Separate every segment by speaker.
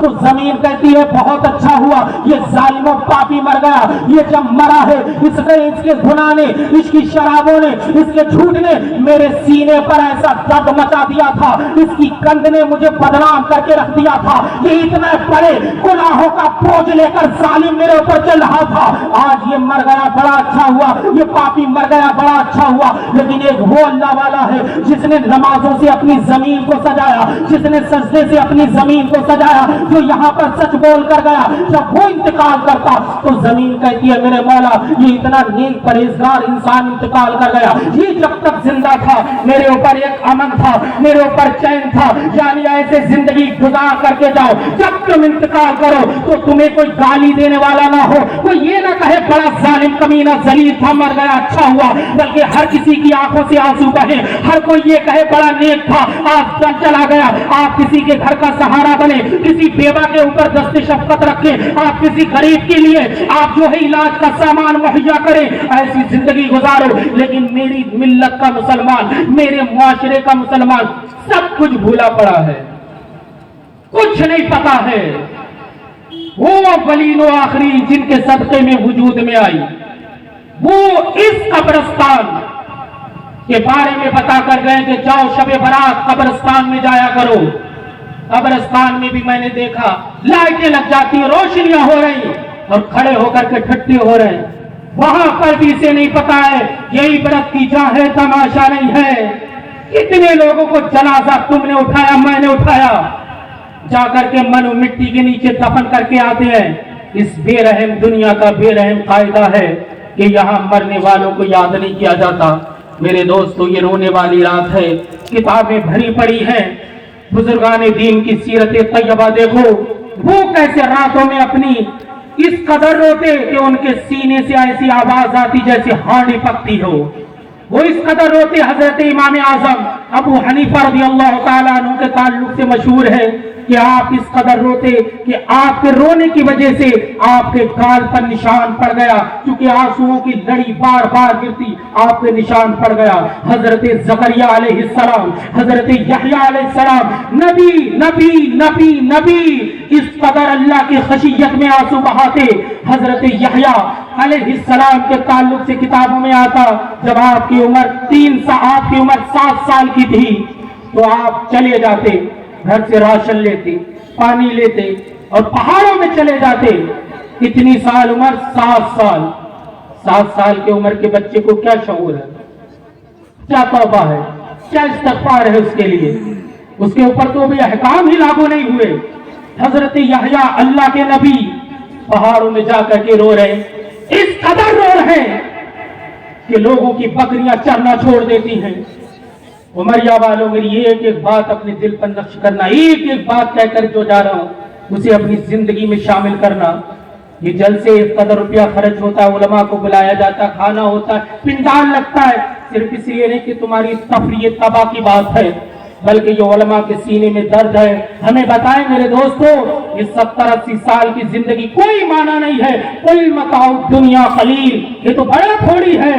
Speaker 1: تو زمین کہتی ہے بہت اچھا ہوا، یہ ظالم و پاپی مر گیا، یہ جب مرا ہے اس نے، اس کے گناہ نے، اس کی شرابوں نے، اس کے جھوٹ نے میرے سینے پر ایسا درد مچا دیا تھا، اس کی گند نے مجھے بدنام کر کے رکھ دیا تھا، یہ اتنے بڑے گناہوں کا بوجھ لے کر ظالم میرے اوپر چل رہا تھا، آج یہ مر گیا بڑا اچھا ہوا، یہ پاپی مر گیا بڑا اچھا ہوا۔ لیکن ایک وہ اللہ والا ہے جس نے نمازوں سے اپنی زمین کو سجایا، جس نے سجدے سے اپنی زمین کو سجایا، جو یہاں پر سچ بول کر گیا، جب وہ انتقال کرتا تو زمین کہتی ہے میرے مولا یہ اتنا نیک پرہیزگار انسان انتقال کر گیا، یہ جب تک زندہ تھا میرے اوپر ایک امن تھا، میرے اوپر چین تھا، یعنی ایسے زندگی گزار کر کے جاؤ جب تم انتقال کرو تو تمہیں کوئی گالی دینے والا نہ ہو، کوئی یہ نہ کہے بڑا ظالم کمینہ ذلیل تھا مر گیا اچھا ہوا، بلکہ ہر کسی کی آنکھوں سے آنسو بہے، ہر کوئی یہ کہے بڑا نیک تھا آج چلا گیا۔ آپ کسی کے گھر کا سہارا بنے، کسی بیوہ کے اوپر دست شفقت رکھیں، آپ کسی غریب کے لیے آپ جو ہے علاج کا سامان مہیا کریں، ایسی زندگی گزارو۔ لیکن میری ملت کا مسلمان، میرے معاشرے کا مسلمان سب کچھ بھولا پڑا ہے، کچھ نہیں پتا ہے۔ وہ اولین و آخرین جن کے صدقے میں وجود میں آئی، وہ اس قبرستان کے بارے میں بتا کر گئے کہ جاؤ شب برات قبرستان میں جایا کرو۔ قبرستان میں بھی میں نے دیکھا لائٹیں لگ جاتی ہیں، روشنیاں ہو رہی اور کھڑے ہو کر کے ٹھٹے ہو رہے ہیں، وہاں پر بھی اسے نہیں پتا ہے یہ عبرت کی جا ہے، تماشا نہیں ہے۔ کتنے لوگوں کو جنازہ تم نے اٹھایا، میں نے اٹھایا، جا کر کے من و مٹی کے نیچے دفن کر کے آتے ہیں۔ اس بے رحم دنیا کا بے رحم قاعدہ ہے کہ یہاں مرنے والوں کو یاد نہیں کیا جاتا۔ میرے دوستو یہ رونے والی رات ہے، کتابیں بھری پڑی ہیں، بزرگان دین کی سیرت طیبہ دیکھو، وہ کیسے راتوں میں اپنی اس قدر روتے کہ ان کے سینے سے ایسی آواز آتی جیسے ہانڈی پکتی ہو، وہ اس قدر روتے۔ حضرت امام اعظم ابو حنیفہ رضی اللہ تعالیٰ عنہ کے تعلق سے مشہور ہے کہ آپ اس قدر روتے کہ آپ کے رونے کی وجہ سے آپ کے گال پر نشان پڑ گیا، کیونکہ آنسوؤں کی لڑی بار بار گرتی، آپ کے نشان پڑ گیا۔ حضرت زکریا علیہ السلام، حضرت یحییٰ علیہ السلام، نبی نبی نبی نبی، اس قدر اللہ کی خشیت میں آنسو بہاتے۔ حضرت یحییٰ علیہ السلام کے تعلق سے کتابوں میں آتا جب آپ کی عمر 7 سال کی تھی تو آپ چلے جاتے، گھر سے راشن لیتے، پانی لیتے اور پہاڑوں میں چلے جاتے۔ اتنی سال عمر، 7 سال کی عمر کے بچے کو کیا شعور ہے، کیا توبہ ہے، کیا استغفار ہے اس کے لیے، اس کے اوپر تو بھی احکام ہی لاگو نہیں ہوئے۔ حضرت یحییٰ اللہ کے نبی پہاڑوں میں جا کر کے رو رہے، اس قدر رو رہے کہ لوگوں کی بکریاں چرنا چھوڑ دیتی ہیں۔ عمریہ والوں میری ایک ایک بات اپنے دل پر نقش کرنا، ایک ایک بات کہہ کر جو جا رہا ہوں اسے اپنی زندگی میں شامل کرنا۔ یہ جلسے ایک قدر روپیہ خرچ ہوتا ہے، علماء کو بلایا جاتا ہے، کھانا ہوتا ہے، پنڈال لگتا ہے، صرف اس لیے نہیں کہ تمہاری تفریح تباہ کی بات ہے، بلکہ یہ علماء کے سینے میں درد ہے۔ ہمیں بتائیں میرے دوستو، یہ 70-80 سال کی زندگی کوئی معنی نہیں ہے۔ قل متاع الدنیا قلیل، یہ تو بڑا تھوڑی ہے۔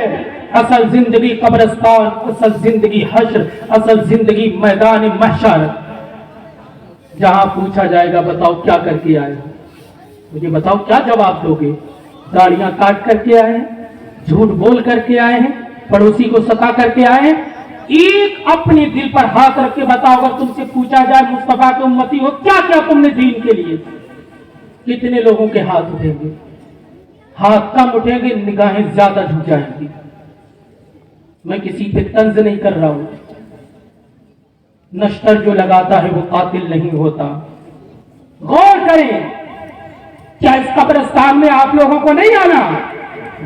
Speaker 1: اصل زندگی قبرستان، اصل زندگی حشر، اصل زندگی میدان محشر، جہاں پوچھا جائے گا بتاؤ کیا کر کے آئے، مجھے بتاؤ کیا جواب دو گے؟ داڑیاں کاٹ کر کے آئے ہیں، جھوٹ بول کر کے آئے ہیں، پڑوسی کو ستا کر کے آئے ہیں؟ ایک اپنے دل پر ہاتھ رکھ کے بتاؤ، اگر تم سے پوچھا جائے مصطفیٰ کے امتی ہو کیا کیا تم نے دین کے لیے، کتنے لوگوں کے ہاتھ اٹھیں گے؟ ہاتھ کم اٹھیں گے، نگاہیں زیادہ جھک جائیں گی۔ میں کسی پہ طنز نہیں کر رہا ہوں، نشتر جو لگاتا ہے وہ قاتل نہیں ہوتا۔ غور کریں، کیا اس قبرستان میں آپ لوگوں کو نہیں آنا؟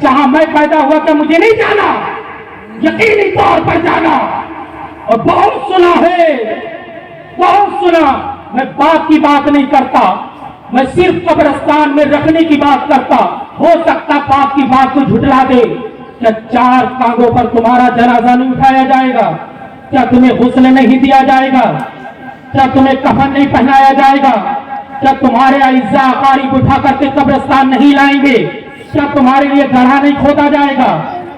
Speaker 1: جہاں میں پیدا ہوا کیا مجھے نہیں جانا؟ یقینی طور پر جانا، اور بہت سنا ہے، بہت سنا۔ میں بات کی بات نہیں کرتا، میں صرف قبرستان میں رکھنے کی بات کرتا۔ ہو سکتا پاک کی بات کو جھٹلا دے۔ کیا 4 کاندھوں پر تمہارا جنازہ نہیں اٹھایا جائے گا؟ کیا تمہیں غسل نہیں دیا جائے گا؟ کیا تمہیں کفن نہیں پہنایا جائے گا؟ کیا تمہارے اعزاء اقارب اٹھا کر کے قبرستان نہیں لائیں گے؟ کیا تمہارے لیے گڑھا نہیں کھودا جائے گا؟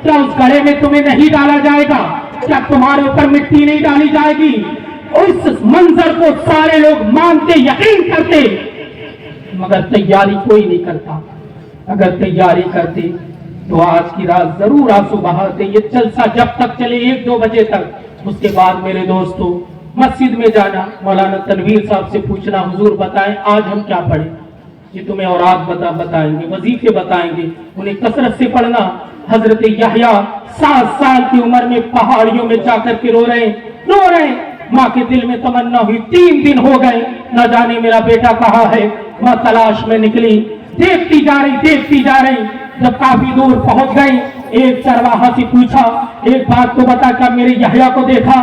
Speaker 1: کیا اس گڑھے میں تمہیں نہیں ڈالا جائے گا؟ کیا تمہارے اوپر مٹی نہیں ڈالی جائے گی؟ اس منظر کو سارے لوگ مانتے، یقین کرتے، مگر تیاری کوئی نہیں کرتا۔ اگر تیاری کرتے تو آج کی رات ضرور آنسو بہاتے۔ یہ جلسہ جب تک چلے 1-2 بجے تک، اس کے بعد میرے دوستو مسجد میں جانا، مولانا تنویر صاحب سے پوچھنا حضور بتائیں آج ہم کیا پڑھیں، یہ تمہیں اوراد بتائیں گے، وظیفے بتائیں گے، انہیں کثرت سے پڑھنا۔ حضرت یحییٰ 7 سال کی عمر میں پہاڑیوں میں جا کر کے رو رہے ہیں۔ ماں کے دل میں تمنا ہوئی، 3 دن ہو گئے، نہ جانے میرا بیٹا کہاں ہے۔ ماں تلاش میں نکلی، دیکھتی جا رہی، جب کافی دور پہنچ گئی، ایک چرواہا سے پوچھا ایک بات تو بتا، کیا میرے یحییٰ کو دیکھا؟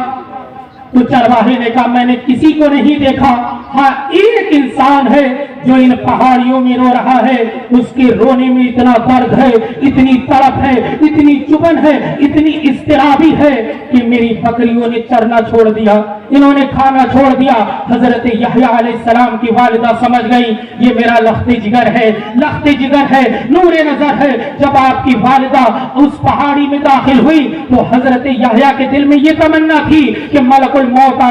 Speaker 1: تو چرواہے نے کہا میں نے کسی کو نہیں دیکھا، ہاں ایک انسان ہے جو ان پہاڑیوں میں رو رہا ہے، اس کے رونے میں اتنا درد ہے، اتنی تڑپ ہے، اتنی چبن ہے، اتنی اضطرابی ہے کہ میری بکریوں نے چرنا چھوڑ دیا، انہوں نے کھانا چھوڑ دیا۔ حضرت یحییٰ علیہ السلام کی والدہ سمجھ گئی یہ میرا لخت جگر ہے، نور نظر ہے۔ جب آپ کی والدہ اس پہاڑی میں داخل ہوئی تو حضرت یحییٰ کے دل میں یہ تمنا تھی کہ ملک الموت آ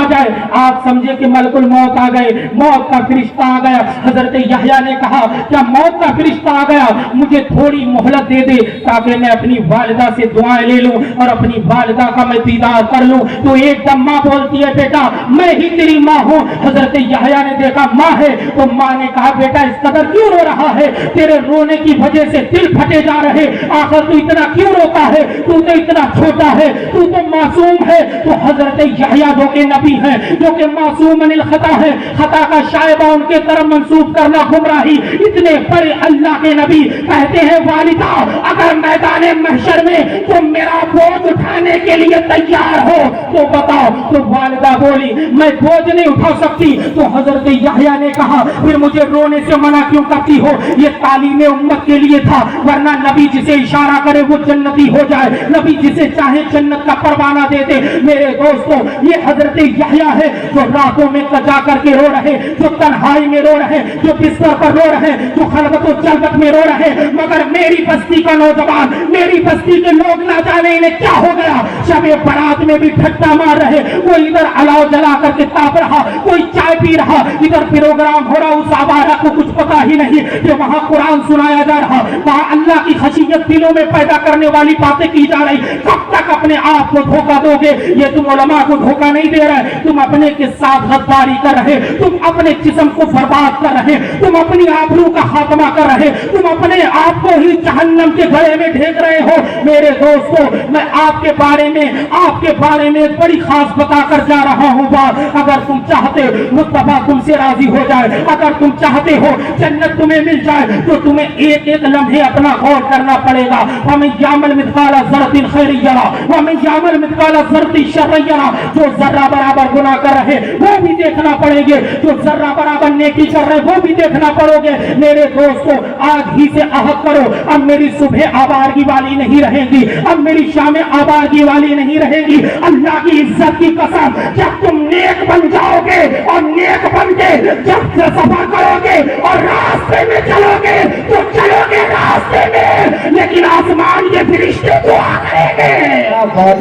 Speaker 1: جائے۔ آپ سمجھے کہ ملک الموت آ گئے، موت کا فرشتہ آ گیا۔ حضرت یحییٰ نے کہا کیا موت کا فرشتہ آ گیا، مجھے تھوڑی مہلت دے دے تاکہ میں اپنی والدہ سے دعائیں لے لوں اور اپنی والدہ کا میں دیدار کر لوں۔ تو ایک دم ماں بولتی ہے بیٹا میں ہی تیری ماں ہوں۔ حضرت یحییٰ نے دیکھا ماں ہے تو ماں نے کہا بیٹا اس قدر کیوں رو رہا ہے، تیرے رونے کی وجہ سے دل پھٹے جا رہے، آخر تو اتنا کیوں روتا ہے، تو اتنا چھوٹا ہے، تو معصوم ہے۔ تو حضرت یحییٰ جو کہ نبی ہے، جو کہ معصوم من الخطا ہے، خطا کا شائبہ ان کے طرف منسوب کرنا گمراہی، اتنے بڑے اللہ کے نبی کہتے ہیں والدہ اگر میدان محشر میں تم میرا بوجھ اٹھانے کے لیے تیار ہو تو بتاؤ۔ تو والدہ بولی میں بوجھ نہیں اٹھا سکتی۔ تو حضرت یحییٰ نے کہا پھر مجھے رونے سے منع کیوں کرتی ہو، یہ تعلیم امت کے لیے تھا، ورنہ نبی جسے اشارہ کرے وہ جنتی ہو جائے، نبی جسے چاہے جنت کا پروانہ دے دے۔ میرے دوستو یہ حضرت یحییٰ ہے جو راتوں میں جا کر کے رو رہے، جو تنہائی میں رو رہے، جو بستر پر رو رہے، جو خلوت و جلوت میں رو رہے، مگر میری بستی کا نوجوان، میری بستی کے لوگ نہ جانے انہیں کیا ہو گیا، شب برات میں بھی ٹھٹا مار رہے، کوئی ادھر الاؤ جلا کر کے تاپ رہا، کوئی چائے پی رہا، ادھر پروگرام ہو رہا، اس آوارہ کو کچھ پتا ہی نہیں کہ وہاں قرآن سنایا جا رہا، وہاں اللہ کی خشیت دلوں میں پیدا کرنے والی باتیں کی جا رہی۔ کب تک اپنے آپ کو دھوکہ دو گے؟ یہ تم علماء کو دھوکہ نہیں دے رہے، تم اپنے کے ساتھ غداری کر رہے، تم اپنے جسم کو برباد کر رہے، تم اپنی آبرو کا خاتمہ کر رہے، تم اپنے آپ کو ہی جہنم کے گڑھے میں ڈھیک رہے ہو۔ میرے دوستو میں آپ کے بارے میں ایک بڑی خاص بتا کر جا رہا ہوں بات، اگر تم چاہتے مصطفیٰ تم سے راضی ہو جائے، اگر تم چاہتے ہو جنت تمہیں مل جائے تو تمہیں ایک ایک لمحے اپنا غور کرنا پڑے گا۔ وَمَن يَعْمَلْ مِثْقَالَ ذَرَّةٍ خَيْرًا يَرَهُ وَمَن يَعْمَلْ مِثْقَالَ ذَرَّةٍ شَرًّا يَرَهُ۔ جو ذرہ برابر گناہ کر رہے وہ بھی دیکھنا پڑیں گے، جو ذرہ برابر نیکی کر رہے وہ بھی دیکھنا پڑو گے۔ میرے دوستو آج ہی سے عہد کرو، اب میری صبح آبارگی والی نہیں رہے گی، اب میری شام آبارگی والی نہیں رہے گی۔ اللہ کی عزت کی قسم جب تم نیک بن جاؤ گے اور نیک بن کے جب صفا کرو گے اور راستے میں چلو گے تو چلو گے راستے میں، لیکن آسمان کے فرشتے دعا کریں گے۔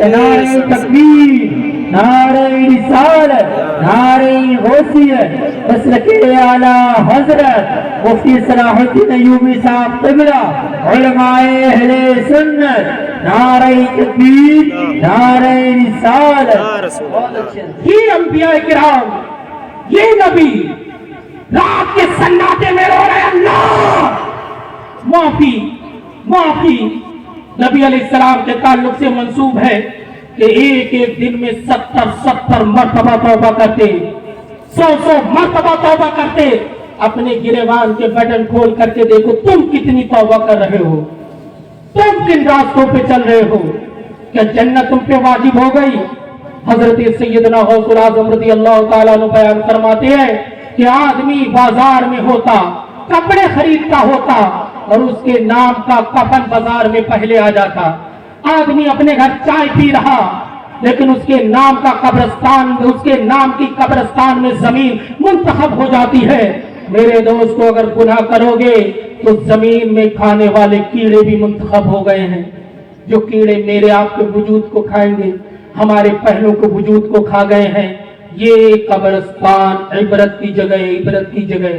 Speaker 1: نعرہ تکبیر، نعرہ رسالت، نعرہ غوثیت، مسلک اعلیٰ حضرت مفتی صلاح الدین ایوبی صاحب قبلہ، علماء اہل سنت، نعرہ تکبیر، نعرہ رسالت۔ یہ انبیاء کرام، یہ نبی رات کے سناٹے میں رو رہے اللہ معافی۔ نبی علیہ السلام کے تعلق سے منسوب ہے کہ ایک ایک دن میں 70 مرتبہ توبہ کرتے، 100 مرتبہ توبہ کرتے۔ اپنے گریبان کے بٹن کھول کر کے دیکھو تم کتنی توبہ کر رہے ہو، تم کن راستوں پہ چل رہے ہو، کیا جنت تم پہ واجب ہو گئی؟ حضرت سیدنا غوث الاعظم رضی اللہ تعالیٰ عنہ بیان فرماتے ہیں کہ آدمی بازار میں ہوتا، کپڑے خریدتا ہوتا اور اس کے نام کا کفن بازار میں پہلے آ جاتا۔ آدمی اپنے گھر چائے پی رہا لیکن اس کے نام کا قبرستان، اس کے نام کی قبرستان میں زمین منتخب ہو جاتی ہے۔ میرے دوستو اگر گناہ کرو گے تو زمین میں کھانے والے کیڑے بھی منتخب ہو گئے ہیں، جو کیڑے میرے آپ کے وجود کو کھائیں گے۔ ہمارے پہلوں کو وجود کو کھا گئے ہیں. یہ قبرستان عبرت کی جگہ، عبرت کی جگہ،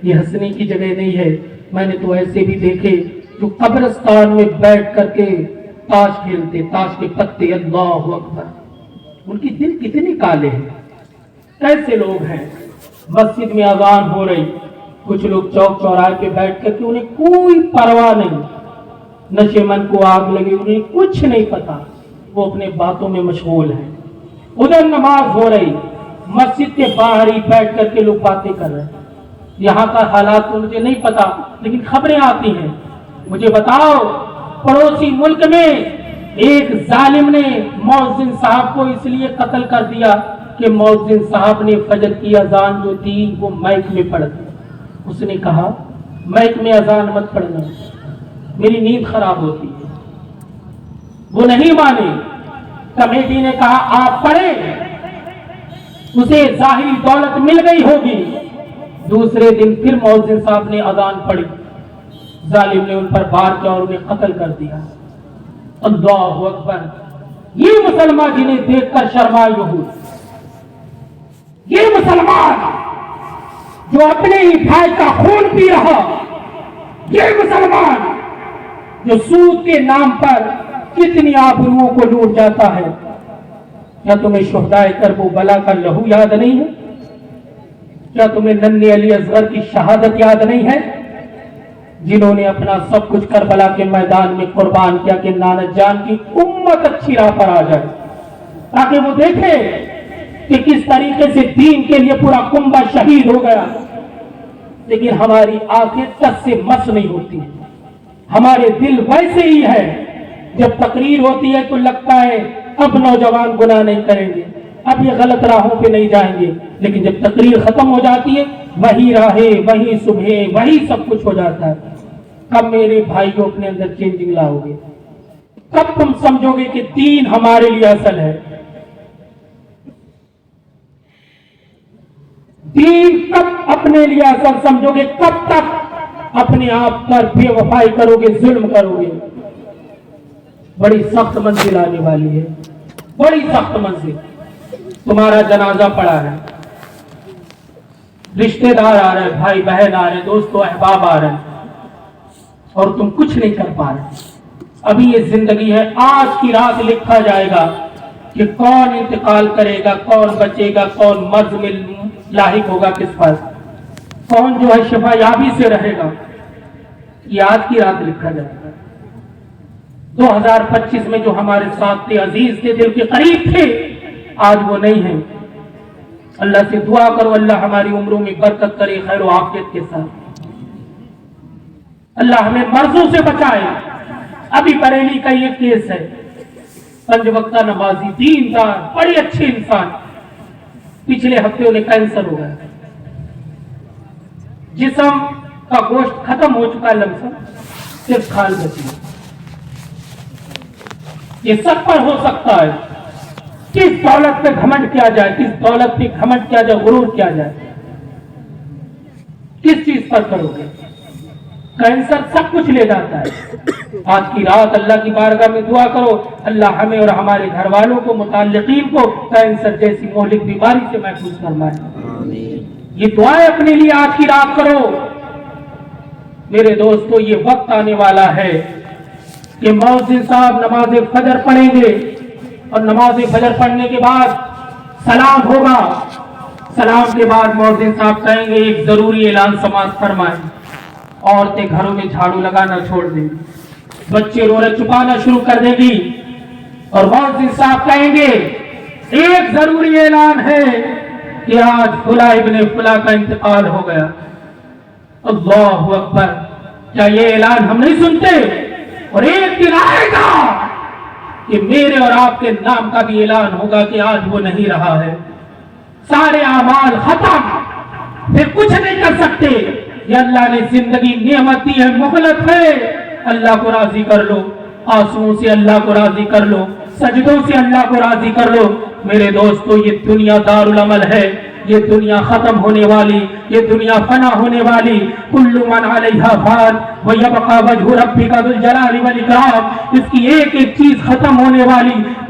Speaker 1: یہ ہنسنے کی جگہ نہیں ہے. میں نے تو ایسے بھی دیکھے جو قبرستان میں بیٹھ کر کے تاش کھیلتے، تاش کے پتے. اللہ اکبر، ان کی دل کتنی کالے ہیں، کیسے لوگ ہیں. مسجد میں اذان ہو رہی، کچھ لوگ چوک چوراہے پہ بیٹھ کر کے انہیں کوئی پرواہ نہیں، نشے من کو آگ لگی، انہیں کچھ نہیں پتا، وہ اپنے باتوں میں مشغول ہیں. ادھر نماز ہو رہی، مسجد کے باہر ہی بیٹھ کر کے لوگ باتیں کر رہے ہیں. یہاں کا حالات تو مجھے نہیں پتا، لیکن خبریں آتی ہیں. مجھے بتاؤ، پڑوسی ملک میں ایک ظالم نے مؤذن صاحب کو اس لیے قتل کر دیا کہ مؤذن صاحب نے فجر کی اذان جو تھی وہ مائک میں پڑھ دی. اس نے کہا مائک میں اذان مت پڑھنا، میری نیند خراب ہوتی ہے. وہ نہیں مانے. کمیٹی نے کہا آپ پڑھیں، اسے ظاہری دولت مل گئی ہوگی. دوسرے دن پھر مؤذن صاحب نے اذان پڑھی، ظالم نے ان پر وار کیا اور انہیں قتل کر دیا. اللہ اکبر. یہ مسلمان جنہیں دیکھ کر شرمائے یہود، یہ مسلمان جو اپنے ہی بھائی کا خون پی رہا، یہ مسلمان جو سود کے نام پر کتنی آبروؤں کو لوٹ جاتا ہے. کیا تمہیں شہدائے کربلا کا لہو یاد نہیں ہے؟ کیا تمہیں ننھے علی اصغر کی شہادت یاد نہیں ہے، جنہوں نے اپنا سب کچھ کربلا کے میدان میں قربان کیا کہ نانا جان کی امت اچھی راہ پر آ جائے، تاکہ وہ دیکھے کہ کس طریقے سے دین کے لیے پورا کنبہ شہید ہو گیا. لیکن ہماری آنکھیں ٹس سے مس نہیں ہوتی ہیں، ہمارے دل ویسے ہی ہے. جب تقریر ہوتی ہے تو لگتا ہے اب نوجوان گناہ نہیں کریں گے، اب یہ غلط راہوں پہ نہیں جائیں گے. لیکن جب تقریر ختم ہو جاتی ہے، وہی راہیں، وہی صبح، وہی سب کچھ ہو جاتا ہے. کب میرے بھائیوں اپنے اندر چینجنگ لاؤ گے؟ کب تم سمجھو گے کہ دین ہمارے لیے اصل ہے؟ دین کب اپنے لیے اصل سمجھو گے؟ کب تک اپنے آپ پر بے وفائی کرو گے، ظلم کرو گے؟ بڑی سخت منزل آنے والی ہے، بڑی سخت منزل. تمہارا جنازہ پڑا ہے، رشتہ دار آ رہے ہیں، بھائی بہن آ رہے ہیں، دوست و احباب آ رہے ہیں، اور تم کچھ نہیں کر پا رہے. ابھی یہ زندگی ہے، آج کی رات لکھا جائے گا کہ کون انتقال کرے گا، کون بچے گا، کون مرض میں لاحق ہوگا کس پر، کون جو ہے شفا یابی سے رہے گا. یہ آج کی رات لکھا جائے گا. 2025 میں جو ہمارے ساتھ تھے، عزیز تھے، دل کے قریب تھے، آج وہ نہیں ہیں. اللہ سے دعا کرو اللہ ہماری عمروں میں برکت کرے، خیر و عافیت کے ساتھ. اللہ ہمیں مرضوں سے بچائے. ابھی بریلی کا یہ کیس ہے، 5 وقتہ نمازی، دیندار، بڑے اچھے انسان، پچھلے ہفتے انہیں کینسر ہو گیا، جسم کا گوشت ختم ہو چکا، لمسم صرف کھال بچی. یہ سب پر ہو سکتا ہے. کس دولت پہ گھمنڈ کیا جائے، کس دولت پہ گھمنڈ کیا جائے، غرور کیا جائے، کس چیز پر کرو گے؟ کینسر سب کچھ لے جاتا ہے. آج کی رات اللہ کی بارگاہ میں دعا کرو اللہ ہمیں اور ہمارے گھر والوں کو، متعلقین کو کینسر جیسی مہلک بیماری سے محفوظ فرمائے. یہ دعائیں اپنے لیے آج کی رات کرو. میرے دوستو، یہ وقت آنے والا ہے کہ مؤذن صاحب نماز فجر پڑھیں گے، اور نماز فجر پڑھنے کے بعد سلام ہوگا. سلام کے بعد مؤذن صاحب کہیں گے ایک ضروری اعلان سماعت فرمائیں. عورتیں گھروں میں جھاڑو لگانا چھوڑ دیں گی، بچے رونا چھپانا شروع کر دیں گی، اور مؤذن صاحب کہیں گے ایک ضروری اعلان ہے کہ آج فلاں ابن فلاں کا انتقال ہو گیا. اللہ اکبر. کیا یہ اعلان ہم نہیں سنتے؟ اور ایک دن آئے گا کہ میرے اور آپ کے نام کا بھی اعلان ہوگا کہ آج وہ نہیں رہا ہے. سارے اعمال ختم، پھر کچھ نہیں کر سکتے. یہ اللہ نے زندگی نعمت دی ہے، مہلت ہے. اللہ کو راضی کر لو، آنسوؤں سے اللہ کو راضی کر لو، سجدوں سے اللہ کو راضی کر لو. میرے دوستو، یہ دنیا دار العمل ہے، یہ دنیا ختم ہونے والی، یہ دنیا فنا ہونے والی. کل من علیہا فان ویبقى وجہ ربک ذو الجلال والاکرام. اس کی ایک ایک چیز ختم ہونے والی.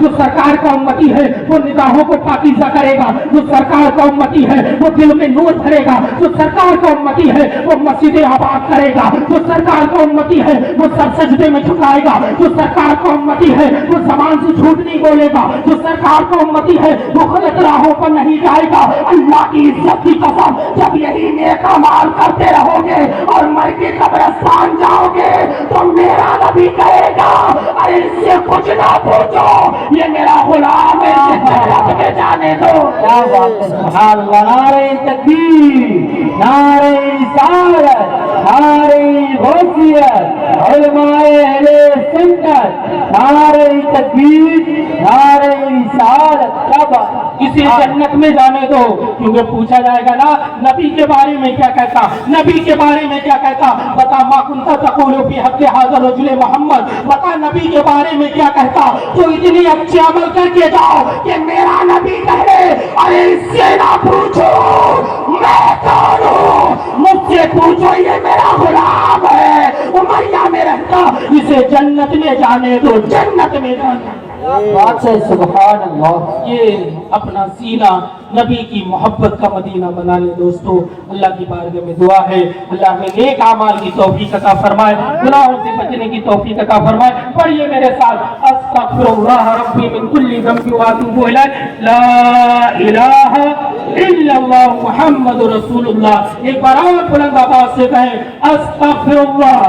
Speaker 1: جو سرکار کا امتی ہے وہ نگاہوں کو پاکیزہ کرے گا, جو سرکار کا امتی ہے وہ دل میں نور بھرے گا, جو سرکار کا امتی ہے وہ مسجدیں آباد کرے گا, جو سرکار کا امتی ہے وہ سر سجدے میں جھکائے گا, جو سرکار کا امتی ہے وہ زبان سے جھوٹ نہیں بولے گا, جو سرکار کا امتی ہے وہ غلط راہوں پر نہیں جائے گا. اللہ کی عزت کی قسم, جب یہی نیک اعمال کرتے رہو گے اور مر کے قبرستان جاؤ گے تو میرا نبی کہے گا ارے اس سے کچھ نہ پوچھو, یہ میرا غلام ہے, جنت میں جانے دو.
Speaker 2: کیا بات ہے, سبحان اللہ. نعرہ تکبیر, نعرہ رسالت, نعرہ غوثیت, علماء اہل سنت, نعرہ تکبیر, نعرہ رسالت. کیا بات,
Speaker 1: اسے جنت میں جانے دو. کیونکہ پوچھا جائے گا نا نبی کے بارے میں کیا کہتا, نبی کے بارے میں کیا کہتا, بتا ما کنت تقول فی حق ھذا الرجل محمد, بتا نبی کے بارے میں کیا کہتا. تو اتنی اچھے عمل کر کے جاؤ کہ میرا نبی کہے ارے اس سے نہ پوچھو میں کون ہوں, مجھ سے پوچھو یہ میرا غلام ہے, امریہ میں رہتا, اسے جنت میں جانے دو, جنت میں جانے.
Speaker 2: بات ہے, سبحان اللہ.
Speaker 1: یہ اپنا سینہ نبی کی محبت کا مدینہ بنا لے. دوستو اللہ کی بارگاہ میں دعا ہے اللہ میں نیک اعمال کی توفیق عطا فرمائے, گناہوں سے بچنے کی توفیق عطا فرمائے. پڑھیے میرے ساتھ استغفر اللہ ربی من کل ذنب واتوب الیہ, لا الہ الا اللہ محمد رسول اللہ. ایک بار اور بلند آواز سے کہیں استغفر اللہ,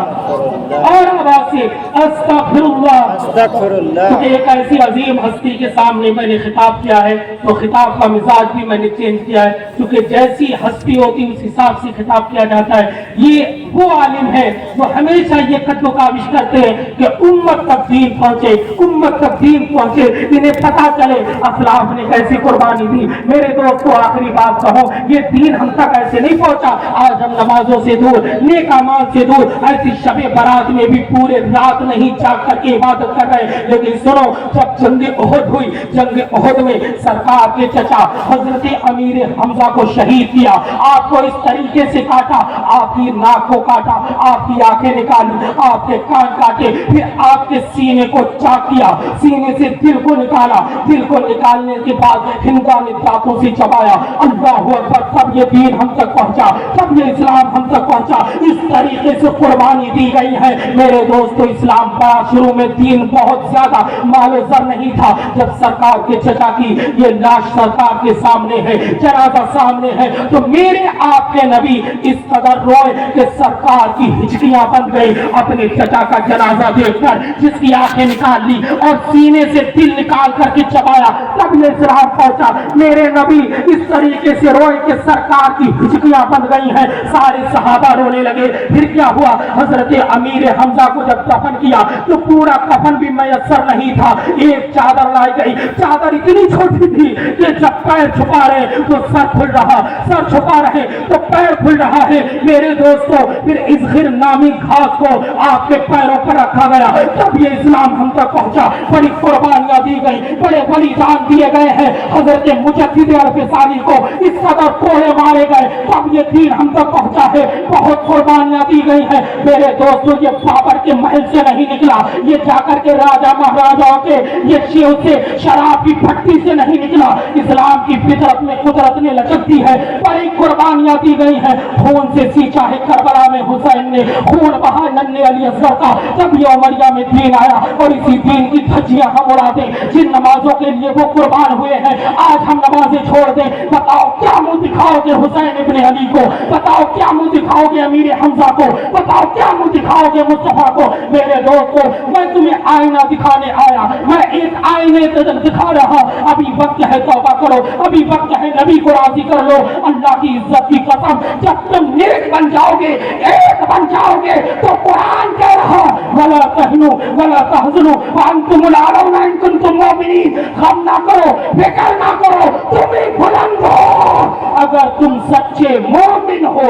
Speaker 1: اور آواز سے استغفر اللہ.
Speaker 2: استغفر اللہ.
Speaker 1: ایک ایسی عظیم ہستی کے سامنے میں نے خطاب کیا ہے تو خطاب کا مزاج بھی میں نے چینج کیا ہے, کیونکہ جیسی ہستی ہوتی اس حساب سے خطاب کیا جاتا ہے. یہ وہ عالم ہے جو ہمیشہ یہ قد و کاوش کرتے ہیں کہ امت تک دین پہنچے, امت تک دین پہنچے, انہیں پتہ چلے اسلاف نے کیسی قربانی دی. میرے دوستو آخری بات کہوں, یہ دین ہم تک ایسے نہیں پہنچا. آج ہم نمازوں سے دور, نیک اعمال سے دور, ایسی شب برات میں بھی پورے رات نہیں جاگ کر کے عبادت کر رہے. لیکن سنو, جب جنگ احد ہوئی, جنگ احد میں سرکار کے چچا حضرت امیر حمزہ کو شہید کیا. آپ کو اس طریقے سے کاٹا, آپ کی ناک کو کاٹا, آپ کی آنکھیں نکالی, آپ کے کان کاٹے, پھر آپ کے سینے کو چاک کیا, سینے سے دل کو نکالا, دل کو نکالنے کے بعد ہندا نے دانتوں سے چبایا. اللہ اکبر, تب یہ دین ہم تک پہنچا, تب یہ اسلام ہم تک پہنچا. اس طریقے سے قربانی دی گئی ہے. میرے دوستو اسلام کا شروع میں دین بہت زیادہ مال و زر نہیں تھا. جب سرکار کے چچا کی یہ لاش سرکار کے سامنے ہے, جنازہ سامنے ہے, تو میرے آپ کے نبی اس قدر روئے کہ سرکار کی ہچکیاں بن گئی اپنے چچا کا جنازہ دیکھ کر, جس کی آنکھیں نکال لی اور سینے سے دل نکال کر کے چبایا. تب یہ اسلام پہنچا. میرے نبی اس طریقے سے روئے کہ سرکار کی ہچکیاں بن گئی ہیں. سارے صحابہ رونے لگے. پھر کیا ہوا, حضرت امیر حمزہ کو جب دفن کیا تو پورا کفن بھی میسر نہیں تھا. ایک چادر لائی گئی, چادر اتنی چھوٹی تھی کہ جب پیر چھپا رہے تو سر کھل رہا, سر چھپا رہے تو پیر کھل رہا ہے. میرے دوستو پھر ازخر نامی گھاس کو آپ کے پیروں پر رکھا گیا. تب یہ اسلام ہم تک پہنچا. بڑی قربانیاں دی گئی, بڑے بلیدان دیے گئے ہیں. حضرت مجدد الفسانی کو اس قدر کوڑے مارے گئے, تب یہ دین ہم تک پہنچا ہے. بہت قربانیاں دی گئی ہیں. میرے دوستو یہ بابر کے محل سے نہیں نکلا, یہ جا کر کے راجا مہاراجاؤں کے یہ شیو سے شراب کی پھٹی سے نہیں نکلا. اسلام کی فطرت میں قدرت نے لچکتی ہے. بڑی قربانیاں دی گئی ہیں. خون سے سینچا ہے کربلا میں حسین نے, خون بہا ننھے علی اصغر کا. جب یہ عمریہ میں دین آیا اور اسی دین کی دھجیاں ہم اڑاتے, جن نمازوں کے لیے وہ قربان ہوئے ہیں آج ہم نمازیں چھوڑ دیں. بتاؤ کیا منہ دکھاؤ گے حسین ابن علی کو, بتاؤ کیا منہ دکھاؤ گے امیر حمزہ کو, بتاؤ کیا منہ دکھاؤ گے مصطفیٰ کو. میرے دوستو میں تمہیں آئینہ دکھانے آیا, میں ایک آئینے دکھا رہا. ابھی وقت ہے توبہ کرو, ابھی وقت ہے نبی کو راضی کر لو. اللہ کی عزت کی قسم, جب تم نیک بن جاؤ گے, ایک بن جاؤ گے, تو قرآن کہہ رہا ولا تہنوا ولا تحزنوا وانتم الاعلون ان کنتم مؤمنین. غم نہ کرو, فکر نہ کرو, تم ہی بلند ہو اگر تم سچے مومن ہو.